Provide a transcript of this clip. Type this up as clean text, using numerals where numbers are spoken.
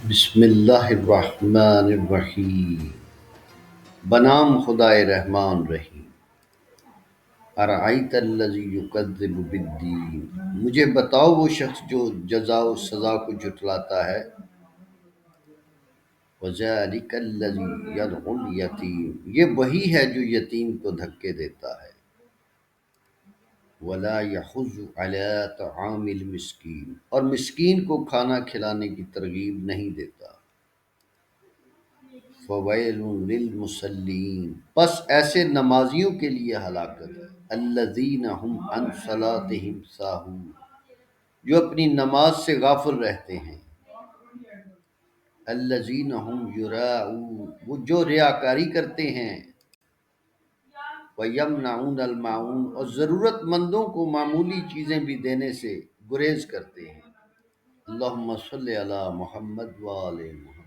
بسم اللہ الرحمن الرحیم، بنام خدائے رحمان رحیم۔ ارأیت الذی یکذب بالدین، مجھے بتاؤ وہ شخص جو جزا و سزا کو جھٹلاتا ہے۔ وذلک الذی یدعو الیتیم، یہ وہی ہے جو یتیم کو دھکے دیتا ہے۔ ولا یحض علی طعام المسکین، اور مسکین کو کھانا کھلانے کی ترغیب نہیں دیتا۔ فویل للمصلین، پس ایسے نمازیوں کے لیے ہلاکت ہے۔ الذین هم عن صلاتهم ساہون، جو اپنی نماز سے غافل رہتے ہیں۔ الذین هم یراؤون، وہ جو ریاکاری کرتے ہیں۔ ویمنعون الماعون، اور ضرورت مندوں کو معمولی چیزیں بھی دینے سے گریز کرتے ہیں۔ اللہم صلی علی محمد وآل محمد۔